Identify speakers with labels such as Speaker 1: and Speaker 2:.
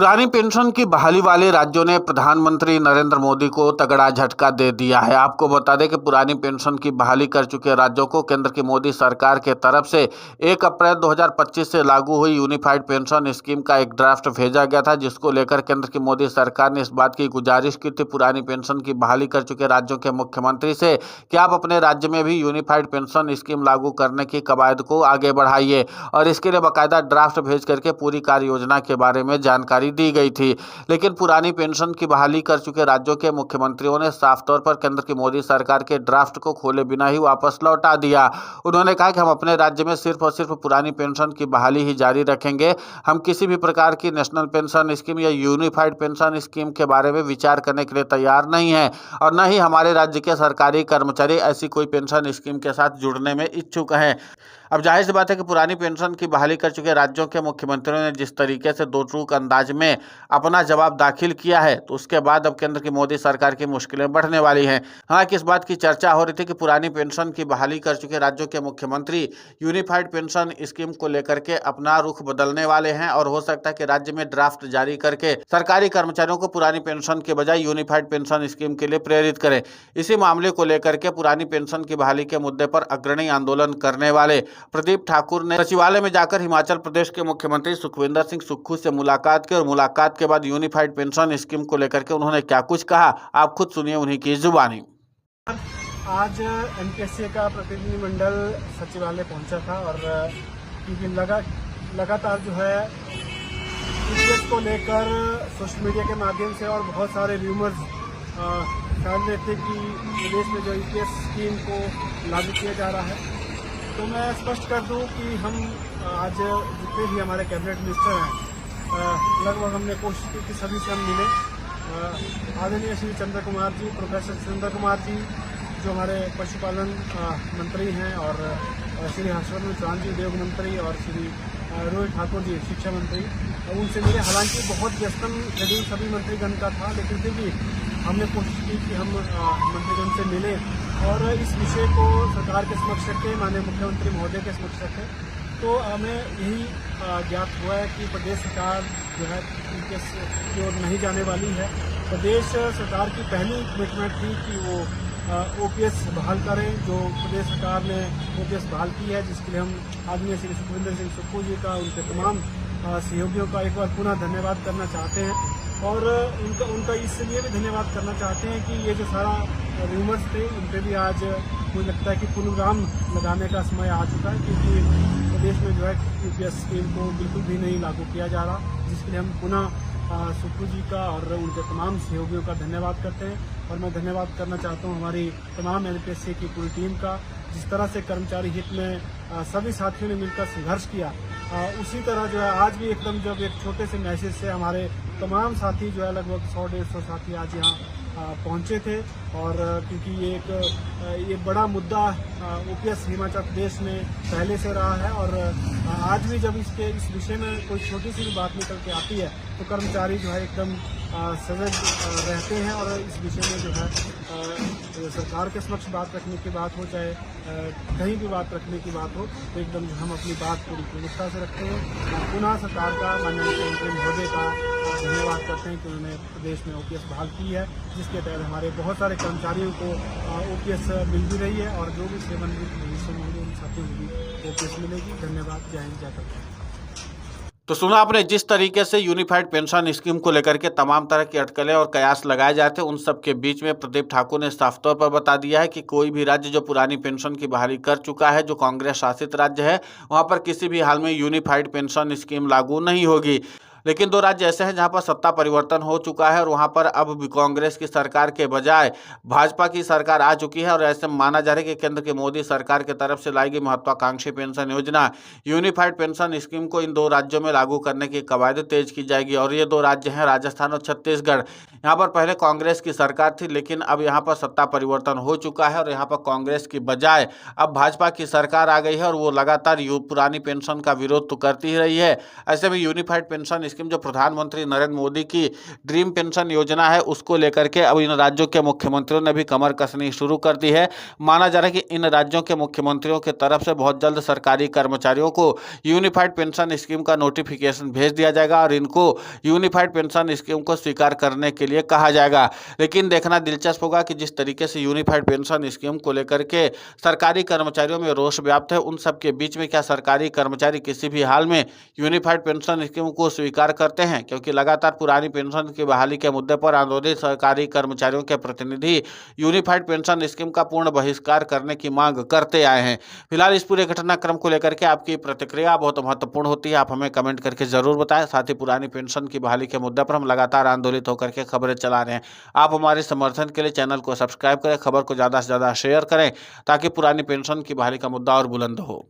Speaker 1: पुरानी पेंशन की बहाली वाले राज्यों ने प्रधानमंत्री नरेंद्र मोदी को तगड़ा झटका दे दिया है। आपको बता दें कि पुरानी पेंशन की बहाली कर चुके राज्यों को केंद्र की मोदी सरकार के तरफ से 1 अप्रैल 2025 से लागू हुई यूनिफाइड पेंशन स्कीम का एक ड्राफ्ट भेजा गया था, जिसको लेकर केंद्र की मोदी सरकार ने इस बात की गुजारिश की थी पुरानी पेंशन की बहाली कर चुके राज्यों के मुख्यमंत्री से कि आप अपने राज्य में भी यूनिफाइड पेंशन स्कीम लागू करने की कवायद को आगे बढ़ाइए और इसके लिए बाकायदा ड्राफ्ट भेज करके पूरी कार्य योजना के बारे में जानकारी दी गई थी। लेकिन पुरानी पेंशन की बहाली कर चुके राज्यों के मुख्यमंत्रियों ने साफ तौर पर केंद्र की मोदी सरकार के ड्राफ्ट को खोले बिना ही वापस लौटा दिया। उन्होंने कहा कि हम अपने राज्य में सिर्फ और सिर्फ पुरानी पेंशन की बहाली ही जारी रखेंगे। हम किसी भी प्रकार की नेशनल पेंशन स्कीम या यूनिफाइड पेंशन स्कीम के बारे में विचार करने के लिए तैयार नहीं है और न ही हमारे राज्य के सरकारी कर्मचारी ऐसी कोई पेंशन स्कीम के साथ जुड़ने में इच्छुक हैं। अब जाहिर सी बात है कि पुरानी पेंशन की बहाली कर चुके राज्यों के मुख्यमंत्रियों ने जिस तरीके से दो टूक अंदाज में अपना जवाब दाखिल किया है, तो उसके बाद अब केंद्र की मोदी सरकार की मुश्किलें बढ़ने वाली हैं। हालांकि इस बात की चर्चा हो रही थी कि पुरानी पेंशन की बहाली कर चुके राज्यों के मुख्यमंत्री यूनिफाइड पेंशन स्कीम को लेकर के अपना रुख बदलने वाले हैं और हो सकता है कि राज्य में ड्राफ्ट जारी करके सरकारी कर्मचारियों को पुरानी पेंशन के बजाय यूनिफाइड पेंशन स्कीम के लिए प्रेरित करें। इसी मामले को लेकर के पुरानी पेंशन की बहाली के मुद्दे पर अग्रणी आंदोलन करने वाले प्रदीप ठाकुर ने सचिवालय में जाकर हिमाचल प्रदेश के मुख्यमंत्री सुखविंदर सिंह सुक्खू से मुलाकात की और मुलाकात के बाद यूनिफाइड पेंशन स्कीम को लेकर के उन्होंने क्या कुछ कहा, आप खुद सुनिए उन्हीं की जुबानी।
Speaker 2: आज एनपीएससी का प्रतिनिधिमंडल सचिवालय पहुंचा था और क्योंकि लगातार जो है यूपीएस को लेकर सोशल मीडिया के माध्यम से और बहुत सारे र्यूमर्स फैल रहे थे कि प्रदेश में जो यूपीएस स्कीम को लागू किया जा रहा है। तो मैं स्पष्ट कर दूं कि हम आज जितने भी हमारे कैबिनेट मिनिस्टर हैं लगभग हमने कोशिश की कि सभी से हम मिले। आदरणीय श्री चंद्र कुमार जी, प्रोफेसर चंद्र कुमार जी जो हमारे पशुपालन मंत्री हैं और श्री हर्षवर्धन चौहान जी उद्योग मंत्री और श्री रोहित ठाकुर जी शिक्षा मंत्री, उनसे मिले। हालांकि बहुत व्यस्तम शेड्यूल सभी मंत्रीगण का था, लेकिन फिर भी हमने कोशिश की कि हम मंत्रीगण से मिले और इस विषय को सरकार के समक्ष रखें, माननीय मुख्यमंत्री महोदय के समक्ष रखें। तो हमें यही ज्ञात हुआ है कि प्रदेश सरकार जो है यूपीएस की ओर नहीं जाने वाली है। प्रदेश सरकार की पहली कमिटमेंट थी कि वो ओपीएस बहाल करें। जो प्रदेश सरकार ने ओपीएस बहाल की है, जिसके लिए हम आदरणीय श्री सुखविंदर सिंह सुक्खू जी का, उनके तमाम सहयोगियों का एक बार पुनः धन्यवाद करना चाहते हैं और उनका इसलिए भी धन्यवाद करना चाहते हैं कि ये जो सारा र्यूमर्स थे उन पर भी आज मुझे लगता है कि पूर्वविराम लगाने का समय आ चुका है, क्योंकि प्रदेश में जो है यूपीएस स्कीम को बिल्कुल भी नहीं लागू किया जा रहा, जिसके लिए हम पुनः सुक्खू जी का और उनके तमाम सहयोगियों का धन्यवाद करते हैं। और मैं धन्यवाद करना चाहता हूं हमारी तमाम एनपीएससी की पूरी टीम का, जिस तरह से कर्मचारी हित में सभी साथियों ने मिलकर संघर्ष किया। उसी तरह जो है आज भी एकदम जब एक छोटे से मैसेज से हमारे तमाम साथी जो है लगभग 100-150 साथी आज यहाँ पहुँचे थे। और क्योंकि ये बड़ा मुद्दा ओपीएस हिमाचल प्रदेश में पहले से रहा है और आज भी जब इस विषय में कोई छोटी सी भी बात निकल के आती है तो कर्मचारी जो है एकदम सजग रहते हैं और इस विषय में जो है सरकार के समक्ष बात रखने की बात हो, चाहे कहीं भी बात रखने की बात हो, तो एकदम हम अपनी बात पूरी प्रमुखता से रखते हैं। पुनः सरकार का, माननीय मुख्यमंत्री महोदय का धन्यवाद करते हैं कि उन्होंने प्रदेश में ओपीएस बहाल की है, जिसके तहत हमारे बहुत सारे कर्मचारियों को ओपीएस मिल भी रही है और जो भी सेवानिवृत्त भविष्य में होंगे उन साथियों को भी ओपीएस मिलेगी। धन्यवाद। जय हिंद, जय भारत।
Speaker 1: तो सुना आपने जिस तरीके से यूनिफाइड पेंशन स्कीम को लेकर के तमाम तरह की अटकलें और कयास लगाए जाते हैं, उन सब के बीच में प्रदीप ठाकुर ने साफ तौर पर बता दिया है कि कोई भी राज्य जो पुरानी पेंशन की बहाली कर चुका है, जो कांग्रेस शासित राज्य है, वहां पर किसी भी हाल में यूनिफाइड पेंशन स्कीम लागू नहीं होगी। लेकिन 2 राज्य ऐसे हैं जहां पर सत्ता परिवर्तन हो चुका है और वहां पर अब भी कांग्रेस की सरकार के बजाय भाजपा की सरकार आ चुकी है और ऐसे माना जा रहा है कि केंद्र की मोदी सरकार की तरफ से लाई गई महत्वाकांक्षी पेंशन योजना यूनिफाइड पेंशन स्कीम को इन 2 राज्यों में लागू करने की कवायद तेज की जाएगी। और ये 2 राज्य हैं राजस्थान और छत्तीसगढ़। यहाँ पर पहले कांग्रेस की सरकार थी, लेकिन अब यहाँ पर सत्ता परिवर्तन हो चुका है और यहाँ पर कांग्रेस की बजाय अब भाजपा की सरकार आ गई है और वो लगातार पुरानी पेंशन का विरोध तो करती ही रही है। ऐसे में यूनिफाइड पेंशन स्कीम जो प्रधानमंत्री नरेंद्र मोदी की ड्रीम पेंशन योजना है उसको लेकर के अब इन राज्यों के मुख्यमंत्रियों ने भी कमर कसनी शुरू कर दी है। माना जा रहा है कि इन राज्यों के मुख्यमंत्रियों की तरफ से बहुत जल्द सरकारी कर्मचारियों को यूनिफाइड पेंशन स्कीम का नोटिफिकेशन भेज दिया जाएगा और इनको यूनिफाइड पेंशन स्कीम को स्वीकार करने के लिए कहा जाएगा। लेकिन देखना दिलचस्प होगा कि जिस तरीके से यूनिफाइड पेंशन स्कीम को लेकर के सरकारी कर्मचारियों में रोष व्याप्त है, उन सब के बीच में क्या सरकारी कर्मचारी किसी भी हाल में यूनिफाइड पेंशन स्कीम को स्वीकार करते हैं? क्योंकि लगातार पुरानी पेंशन की बहाली के मुद्दे पर आंदोलित सरकारी कर्मचारियों के प्रतिनिधि यूनिफाइड पेंशन स्कीम का पूर्ण बहिष्कार करने की मांग करते आए हैं। फिलहाल इस पूरे घटनाक्रम को लेकर के आपकी प्रतिक्रिया बहुत महत्वपूर्ण होती है, आप हमें कमेंट करके जरूर बताएं। साथ ही पुरानी पेंशन की बहाली के मुद्दे पर हम लगातार आंदोलित होकर के खबरें चला रहे हैं। आप हमारे समर्थन के लिए चैनल को सब्सक्राइब करें, खबर को ज़्यादा से ज़्यादा शेयर करें ताकि पुरानी पेंशन की बहाली का मुद्दा और बुलंद हो।